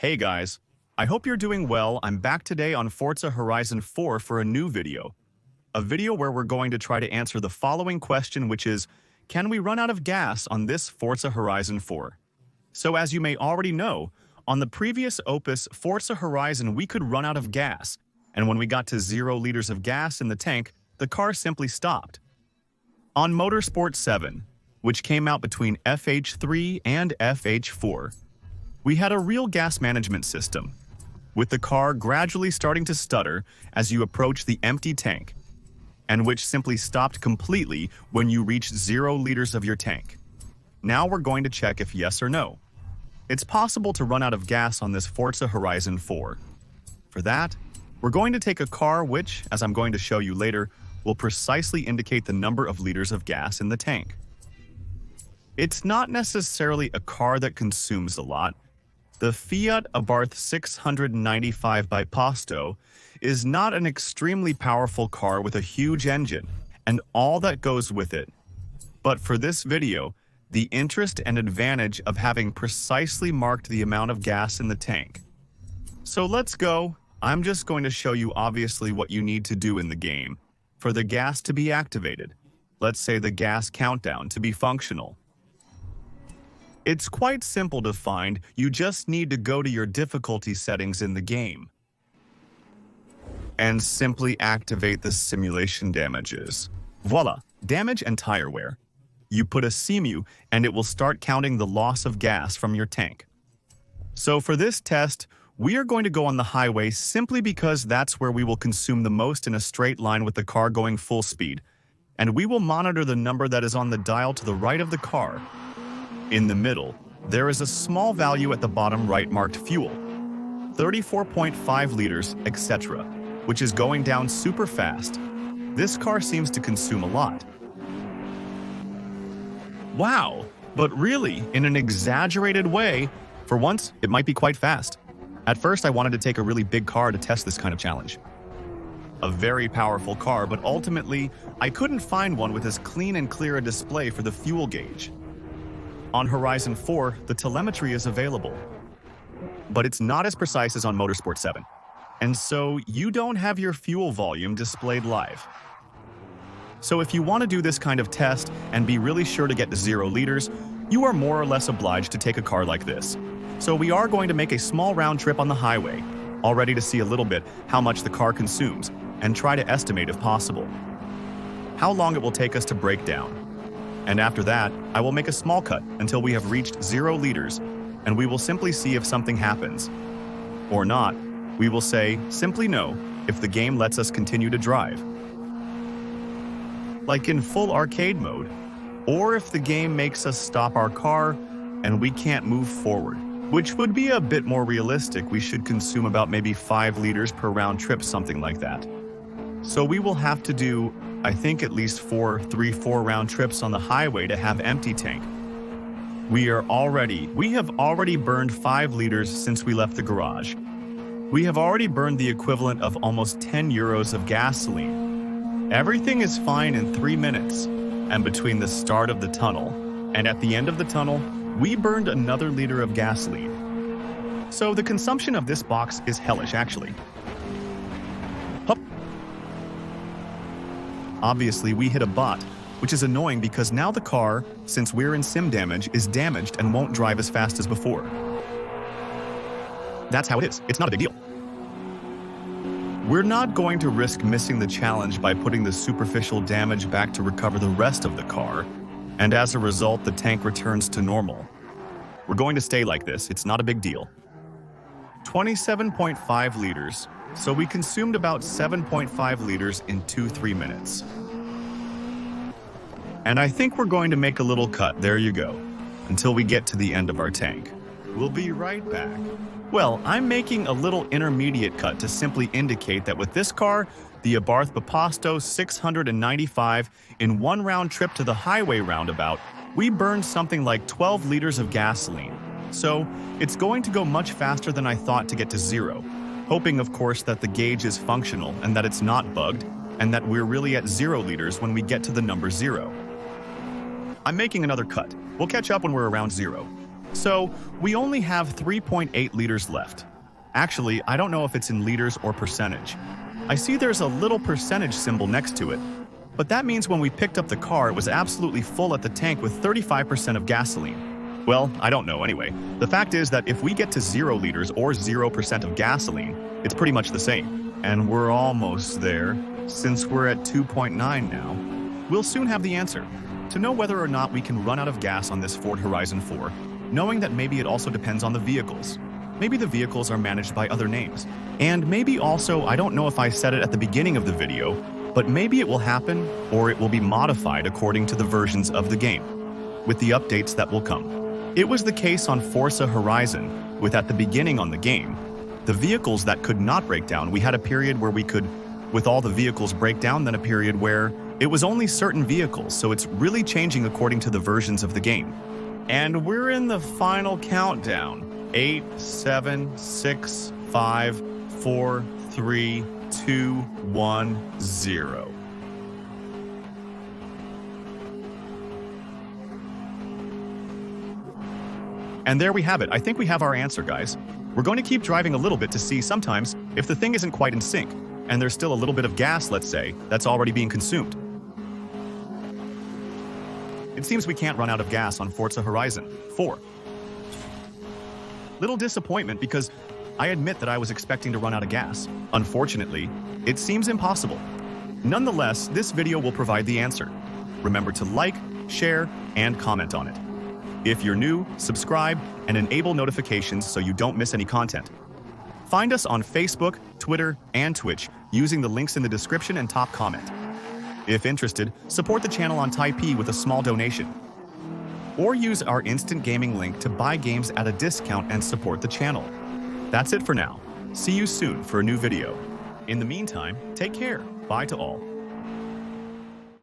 Hey guys, I hope you're doing well. I'm back today on Forza Horizon 4 for a new video. A video where we're going to try to answer the following question, which is, can we run out of gas on this Forza Horizon 4? So as you may already know, on the previous opus, Forza Horizon, we could run out of gas, and when we got to 0 liters of gas in the tank, the car simply stopped. On Motorsport 7, which came out between FH3 and FH4, we had a real gas management system, with the car gradually starting to stutter as you approach the empty tank, and which simply stopped completely when you reached 0 liters of your tank. Now we're going to check if yes or no. It's possible to run out of gas on this Forza Horizon 4. For that, we're going to take a car which, as I'm going to show you later, will precisely indicate the number of liters of gas in the tank. It's not necessarily a car that consumes a lot. The Fiat Abarth 695 by Posto is not an extremely powerful car with a huge engine and all that goes with it. But for this video, the interest and advantage of having precisely marked the amount of gas in the tank. So let's go. I'm just going to show you obviously what you need to do in the game for the gas to be activated. Let's say the gas countdown to be functional. It's quite simple to find. You just need to go to your difficulty settings in the game and simply activate the simulation damages. Voila, damage and tire wear. You put a CMU and it will start counting the loss of gas from your tank. So for this test, we are going to go on the highway simply because that's where we will consume the most in a straight line with the car going full speed. And we will monitor the number that is on the dial to the right of the car. In the middle, there is a small value at the bottom right marked fuel, 34.5 liters, etc., which is going down super fast. This car seems to consume a lot. Wow, but really, in an exaggerated way, for once, it might be quite fast. At first, I wanted to take a really big car to test this kind of challenge. A very powerful car, but ultimately, I couldn't find one with as clean and clear a display for the fuel gauge. On Horizon 4, the telemetry is available, but it's not as precise as on Motorsport 7, and so you don't have your fuel volume displayed live. So if you want to do this kind of test and be really sure to get to 0 liters, you are more or less obliged to take a car like this. So we are going to make a small round trip on the highway, all ready to see a little bit how much the car consumes, and try to estimate if possible how long it will take us to break down. And after that, I will make a small cut until we have reached 0 liters, and we will simply see if something happens. Or not, we will say simply no if the game lets us continue to drive. Like in full arcade mode, or if the game makes us stop our car and we can't move forward, which would be a bit more realistic. We should consume about maybe 5 liters per round trip, something like that. So we will have to do, I think, at least 4 round trips on the highway to have empty tank. We have already burned 5 liters since we left the garage. We have already burned the equivalent of almost 10 euros of gasoline. Everything is fine in 3 minutes, and between the start of the tunnel and at the end of the tunnel, we burned another liter of gasoline. So the consumption of this box is hellish, actually. Hup. Obviously, we hit a bot, which is annoying because now the car, since we're in sim damage, is damaged and won't drive as fast as before. That's how it is. It's not a big deal. We're not going to risk missing the challenge by putting the superficial damage back to recover the rest of the car, and as a result, the tank returns to normal. We're going to stay like this. It's not a big deal. 27.5 liters. So we consumed about 7.5 liters in 2-3 minutes. And I think we're going to make a little cut, there you go, until we get to the end of our tank. We'll be right back. Well, I'm making a little intermediate cut to simply indicate that with this car, the Abarth Papasto 695, in 1 round trip to the highway roundabout, we burned something like 12 liters of gasoline. So it's going to go much faster than I thought to get to 0. Hoping, of course, that the gauge is functional and that it's not bugged, and that we're really at 0 liters when we get to the number 0. I'm making another cut. We'll catch up when we're around 0. So, we only have 3.8 liters left. Actually, I don't know if it's in liters or percentage. I see there's a little percentage symbol next to it. But that means when we picked up the car, it was absolutely full at the tank with 35% of gasoline. Well, I don't know anyway. The fact is that if we get to 0 liters or 0% of gasoline, it's pretty much the same. And we're almost there, since we're at 2.9 now. We'll soon have the answer. To know whether or not we can run out of gas on this Forza Horizon 4, knowing that maybe it also depends on the vehicles. Maybe the vehicles are managed by other names. And maybe also, I don't know if I said it at the beginning of the video, but maybe it will happen or it will be modified according to the versions of the game, with the updates that will come. It was the case on Forza Horizon, with at the beginning on the game, the vehicles that could not break down, we had a period where we could, with all the vehicles break down, then a period where it was only certain vehicles, so it's really changing according to the versions of the game. And we're in the final countdown. 8, 7, 6, 5, 4, 3, 2, 1, 0. And there we have it. I think we have our answer, guys. We're going to keep driving a little bit to see sometimes if the thing isn't quite in sync, and there's still a little bit of gas, let's say, that's already being consumed. It seems we can't run out of gas on Forza Horizon 4. Little disappointment because I admit that I was expecting to run out of gas. Unfortunately, it seems impossible. Nonetheless, this video will provide the answer. Remember to like, share, and comment on it. If you're new, subscribe and enable notifications so you don't miss any content. Find us on Facebook, Twitter, and Twitch using the links in the description and top comment. If interested, support the channel on Typee with a small donation. Or use our instant gaming link to buy games at a discount and support the channel. That's it for now. See you soon for a new video. In the meantime, take care. Bye to all.